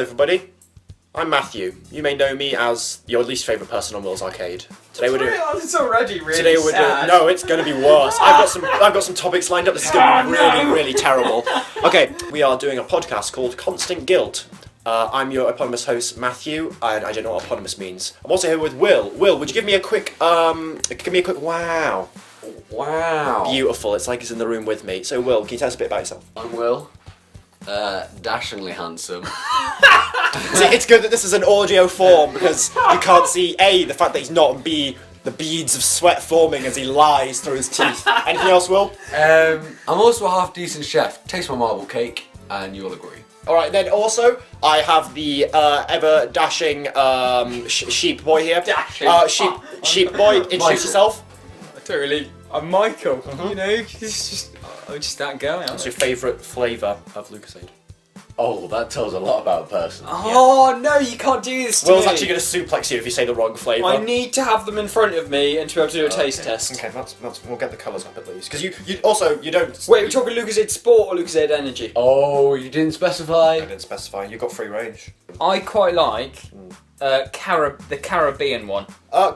everybody. I'm Matthew. You may know me as your least favourite person on Will's Arcade. Today we're doing. It's already really Today we're sad. doing. No, it's going to be worse. I've got some topics lined up. This is going to be really terrible. Okay, we are doing a podcast called Constant Guilt. I'm your eponymous host Matthew, and I don't know what eponymous means. I'm also here with Will. Will, would you give me a quick wow? Wow. Beautiful. It's like he's in the room with me. So Will, can you tell us a bit about yourself? I'm Will. Dashingly handsome. See, it's good that this is an audio form because you can't see A, the fact that he's not, and B, the beads of sweat forming as he lies through his teeth. Anything else, Will? I'm also a half decent chef. Taste my marble cake, and you'll agree. Alright, then also, I have the ever dashing sheep boy here. Dashing. Sheep boy, introduce yourself. I don't really. I'm Michael. You know, I'm just that guy. What's your favourite flavour of Lucozade? Oh, that tells a lot about a person. Oh no, you can't do this to Will's me. actually going to suplex you if you say the wrong flavour. I need to have them in front of me and to be able to do a taste test. Okay, that's we'll get the colours up at least. Because you also, you don't... Wait, we're talking Lucozade Sport or Lucozade Energy? Oh, you didn't specify? I didn't specify, you've got free range. I quite like the Caribbean one.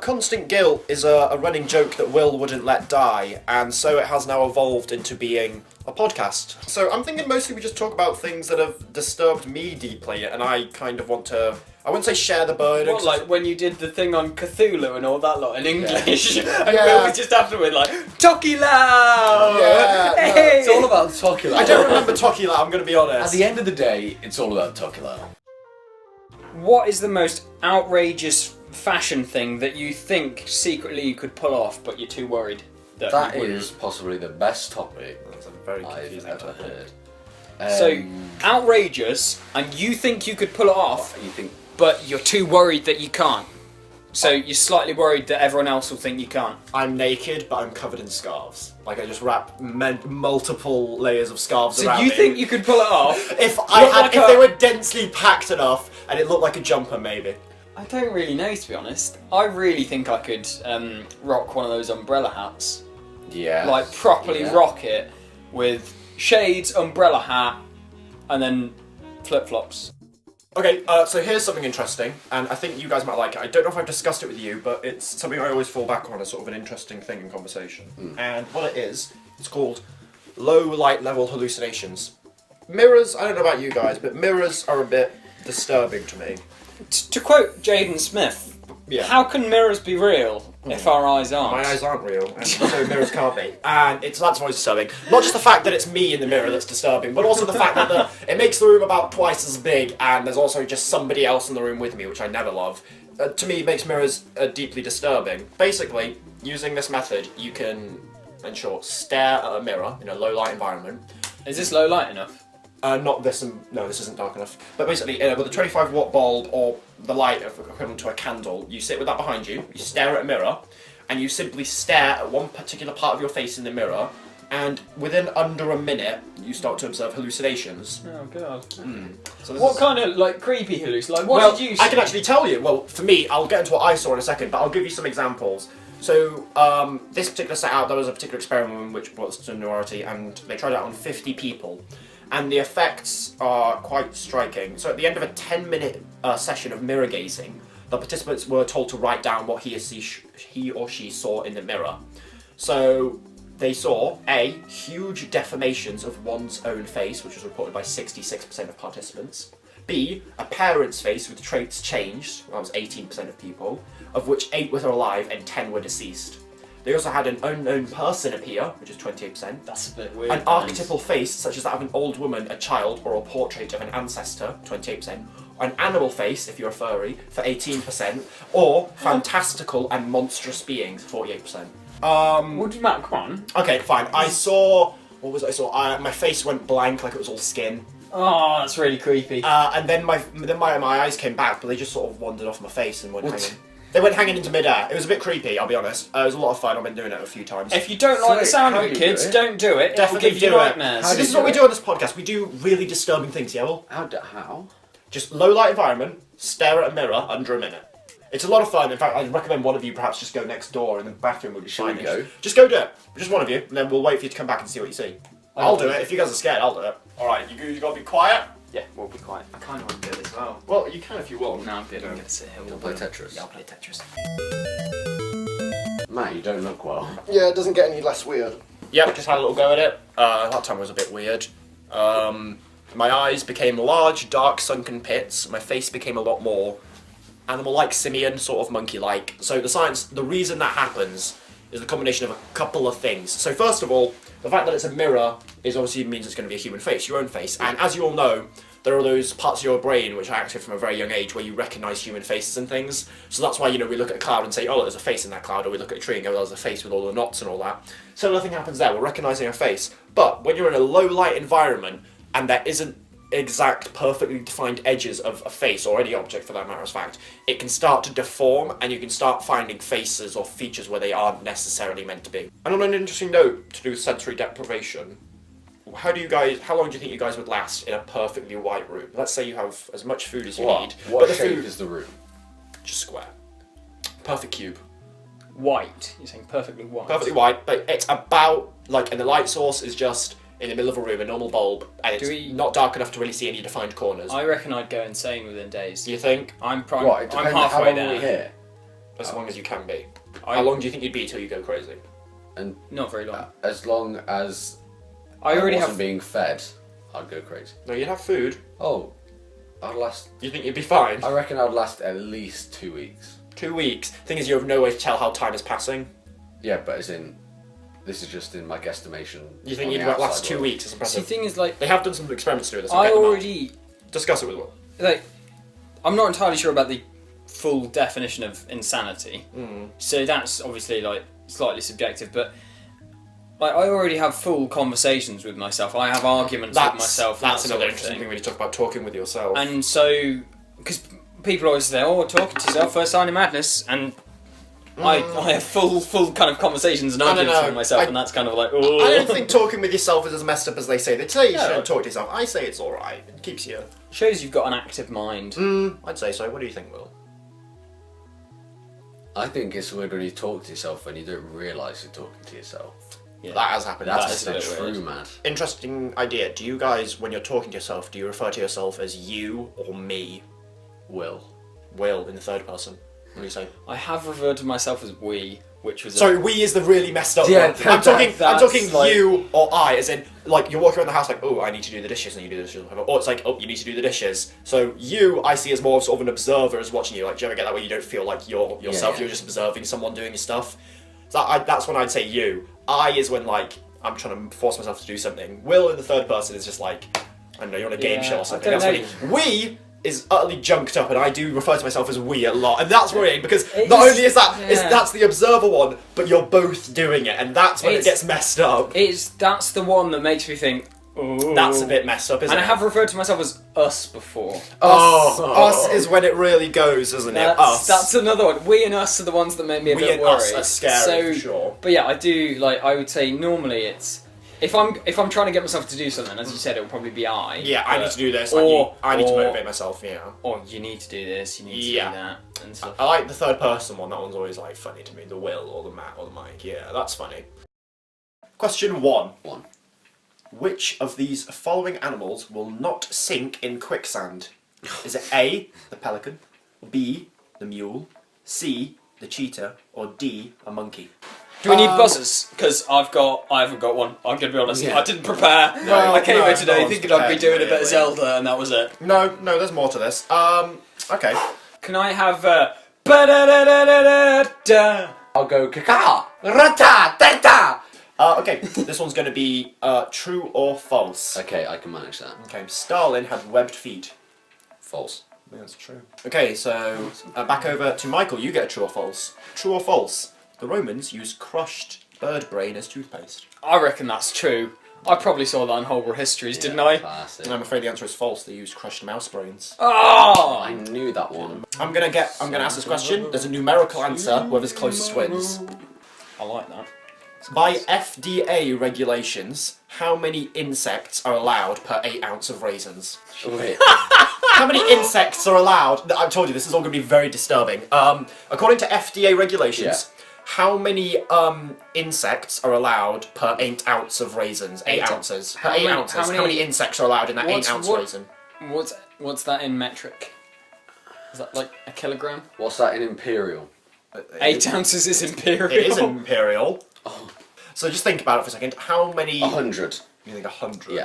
Constant Guilt is a running joke that Will wouldn't let die, and so it has now evolved into being a podcast. So I'm thinking mostly we just talk about things that have disturbed me deeply, and I kind of want to, I wouldn't say share the burden. What, like when you did the thing on Cthulhu and all that lot in English? And Yeah. we just afterward like, Tokilao! Yeah, no, Hey! It's all about Tokila. I don't remember Tokila, I'm going to be honest. At the end of the day, it's all about Tokila. What is the most outrageous fashion thing that you think secretly you could pull off, but you're too worried that That you wouldn't? is possibly the best topic That's a very I've confusing ever topic. heard. So, outrageous, and you think you could pull it off, you think? but you're too worried that you can't. So you're slightly worried that everyone else will think you can't. I'm naked, but I'm covered in scarves. Like I just wrap multiple layers of scarves So around you me. think you could pull it off? If Look like they were densely packed enough, and it looked like a jumper, maybe. I don't really know, to be honest. I really think I could rock one of those umbrella hats. Yeah. Like properly Yeah. rock it with shades, umbrella hat, and then flip-flops. Okay, so here's something interesting, and I think you guys might like it. I don't know if I've discussed it with you, but it's something I always fall back on as sort of an interesting thing in conversation. And what it is, it's called low light level hallucinations. Mirrors, I don't know about you guys, but mirrors are a bit disturbing to me. To quote Jaden Smith, Yeah. how can mirrors be real if our eyes aren't? My eyes aren't real, and so mirrors can't be. And that's always disturbing. Not just the fact that it's me in the mirror that's disturbing, but also the fact that it makes the room about twice as big, and there's also just somebody else in the room with me, which I never love. To me, makes mirrors deeply disturbing. Basically, using this method, you can, in short, stare at a mirror in a low light environment. Is this low light enough? Not this, no, this isn't dark enough. But basically, with a 25 watt bulb or the light equivalent to a candle, you sit with that behind you, you stare at a mirror, and you simply stare at one particular part of your face in the mirror, and within under a minute, you start to observe hallucinations. Oh god. So this What is- kind of like creepy hallucinations? Like what well, did you see? I can actually tell you. Well, for me, I'll get into what I saw in a second, but I'll give you some examples. So, this particular setup, there was a particular experiment which brought this to notoriety, and they tried it out on 50 people. And the effects are quite striking. So at the end of a 10-minute session of mirror gazing, the participants were told to write down what he or she saw in the mirror. So they saw A, huge deformations of one's own face, which was reported by 66% of participants. B, a parent's face with traits changed, that was 18% of people, of which 8 were alive and 10 were deceased. They also had an unknown person appear, which is 28%. That's a bit weird. An archetypal face, such as that of an old woman, a child, or a portrait of an ancestor, 28%. An animal face, if you're a furry, for 18%. Or fantastical and monstrous beings, 48%. What do you mean? Come on. Okay, fine. I saw... What was it I saw? My face went blank, like it was all skin. Oh, that's really creepy. And then my eyes came back, but they just sort of wandered off my face and went hanging. They went hanging into midair. It was a bit creepy, I'll be honest. It was a lot of fun. I've been doing it a few times. If you don't like the sound of how it, do you kids, do it? don't do it. Definitely It'll give you do it. nightmares. How So do this you is what do we it? do on this podcast. We do really disturbing things, yeah? Well, How? just low light environment, stare at a mirror under a minute. It's a lot of fun. In fact, I'd recommend one of you perhaps just go next door in the bathroom would be Shall we fine. go? Just go do it. Just one of you, and then we'll wait for you to come back and see what you see. I'll do it. If you guys are scared, I'll do it. Alright, you gotta be quiet. Yeah, we'll be quiet. I kind of want to do it as well. Well, you can if you want. No, I'm good. I'm going to sit here. You'll play Tetris. Yeah, I'll play Tetris. Matt, you don't look well. Yeah, it doesn't get any less weird. Yep, just had a little go at it. That time was a bit weird. My eyes became large, dark, sunken pits. My face became a lot more animal-like, simian, sort of monkey-like. So the reason that happens is the combination of a couple of things. So first of all, the fact that it's a mirror is obviously means it's going to be a human face, your own face. And as you all know, there are those parts of your brain which are active from a very young age where you recognise human faces and things. So that's why, we look at a cloud and say, oh, there's a face in that cloud, or we look at a tree and go, well, there's a face with all the knots and all that. So nothing happens there, we're recognising a face. But when you're in a low-light environment and there isn't exact, perfectly defined edges of a face, or any object for that matter of fact, it can start to deform and you can start finding faces or features where they aren't necessarily meant to be. And on an interesting note to do with sensory deprivation, how long do you think you guys would last in a perfectly white room? Let's say you have as much food as you need, What but the shape food is the room? just square. Perfect cube. White. You're saying perfectly white. Perfectly white, but it's about, and the light source is just in the middle of a room, a normal bulb, and it's not dark enough to really see any defined corners. I reckon I'd go insane within days. Do you think? I'm It I'm depends how halfway long are we there. here? As long as you can be. I- How long do you think you'd be till you go crazy? And Not very long. as long as I already wasn't have. being fed, I'd go crazy. No, you'd have food. Oh, I'd last. You think you'd be fine? I reckon I'd last at least 2 weeks. 2 weeks. Thing is, you have no way to tell how time is passing. Yeah, but as in, this is just in my guesstimation. You think on you'd the last outside 2 world. weeks? It's See, the impressive. thing is, like, They have done some experiments to do this. I'll I get them out. already Discuss it with Will. like. I'm not entirely sure about the full definition of insanity. So that's obviously like slightly subjective, but like I already have full conversations with myself. I have arguments with myself. and That's that another sort of interesting thing. thing when you talk about talking with yourself. And so, because people always say, "Oh, talking to yourself, first sign of madness," and I have full kind of conversations and I don't arguments know. with myself, and that's kind of like, oh. I don't think talking with yourself is as messed up as they say. They tell you you No. shouldn't talk to yourself. I say it's alright. It keeps you... Shows you've got an active mind. I'd say so. What do you think, Will? I think it's weird when you talk to yourself and you don't realise you're talking to yourself. Yeah. That has happened. That's That the is a bit weird. true mad. Interesting idea. Do you guys, when you're talking to yourself, do you refer to yourself as you or me? Will. Will, in the third person. What do you say? I have referred to myself as we, which was Sorry, we is the really messed up Yeah, one. I'm talking that's like- you or I, as in, like, you're walking around the house like, oh, I need to do the dishes, and you do the dishes. Or it's like, oh, you need to do the dishes. So you, I see as more of sort of an observer as watching you. Like, do you ever get that where you don't feel like you're yourself, yeah. you're just observing someone doing your stuff? So that's when I'd say you. I is when, like, I'm trying to force myself to do something. Will in the third person is just like, I don't know, you're on a game Yeah, show I or something. don't That's when we is utterly junked up, and I do refer to myself as we a lot, and that's worrying because It not is- only is yeah. that's the observer one, but you're both doing it, and that's when it It's- gets messed up. that's the one that makes me think, oh. That's a bit messed up, isn't And it? I have referred to myself as us before. Us is when it really goes, isn't it? Us. That's another one. We and us are the ones that make me a We bit and worried. us are scary, for sure. But yeah, I do like. I would say normally it's if I'm trying to get myself to do something, as you said, it will probably be I. Yeah, I need to do this. Or- I need to or- motivate myself. Yeah. Or you need to do this. You need to Yeah. do that and stuff. I like the third person one. That one's always like funny to me. The Will or the Matt or the Mike. Yeah, that's funny. Question 1. Which of these following animals will not sink in quicksand? Is it A, the pelican, B, the mule, C, the cheetah, or D, a monkey? Do we need buzzers? Because I haven't got one. I'm gonna be honest. Yeah. I didn't prepare. No, I came no, here no today one's thinking I'd be prepared, doing a bit really. of Zelda, and that was it. No, there's more to this. Okay. Can I have ba-da-da-da-da-da? I'll go kaka, rata, teta. Okay, this one's going to be true or false. Okay, I can manage that. Okay, Stalin had webbed feet. False. Yeah, that's true. Okay, so back over to Michael. You get a true or false. True or false? The Romans used crushed bird brain as toothpaste. I reckon that's true. I probably saw that on Horrible Histories, didn't I? Classic. And I'm afraid the answer is false. They used crushed mouse brains. Oh! I knew that one. I'm gonna ask this question. There's a numerical answer. Whoever's closest wins. I like that. By FDA regulations, how many insects are allowed per 8 ounce of raisins? Wait. How many insects are allowed? I've told you this is all going to be very disturbing. According to FDA regulations, how many insects are allowed per 8 ounce of raisins? 8 ounces. Per How 8 many- ounces. how How many- many insects are allowed in that 8 ounce what- raisin? What's that in metric? Is that like a kilogram? What's that in imperial? 8 ounces is imperial. It is imperial. So just think about it for a second. How many? 100. You think 100? Yeah.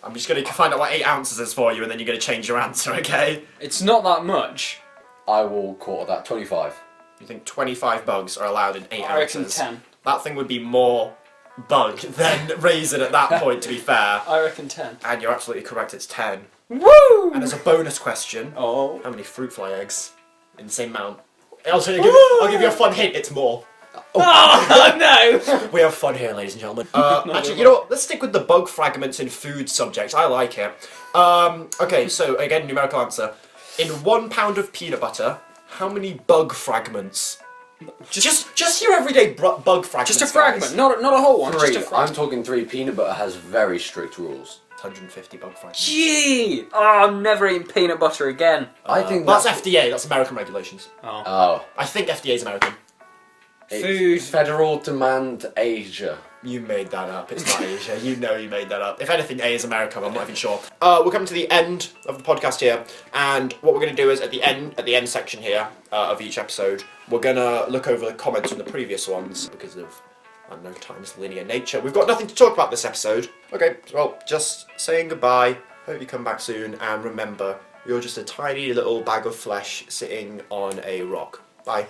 I'm just going to find out what 8 ounces is for you, and then you're going to change your answer, okay? It's not that much. I will quarter that. 25. You think 25 bugs are allowed in 8 I reckon ounces? 10. That thing would be more bug than raisin at that point, to be fair. I reckon 10. And you're absolutely correct, it's 10. Woo! And as a bonus question, Oh. how many fruit fly eggs in the same amount? I'll give you a fun hint, it's more. Oh no! We have fun here, ladies and gentlemen. Actually, you know what? Let's stick with the bug fragments in food subject. I like it. Okay, so again, numerical answer. In 1 pound of peanut butter, how many bug fragments? Just your everyday bug fragments. Just a fragment, guys. not a whole one. 3. Just a I'm fragment. talking 3. Peanut butter has very strict rules. 150 bug fragments. Gee! Oh, I'm never eating peanut butter again. I think Well, that's FDA. That's American regulations. Oh. I think FDA is American. It's Food. Federal Demand Asia. You made that up. It's not Asia. You know you made that up. If anything, A is America. I'm not even sure. We're coming to the end of the podcast here, and what we're going to do is at the end section here of each episode, we're going to look over the comments from the previous ones because of unknown time's linear nature. We've got nothing to talk about this episode. Okay, well, just saying goodbye. Hope you come back soon, and remember, you're just a tiny little bag of flesh sitting on a rock. Bye.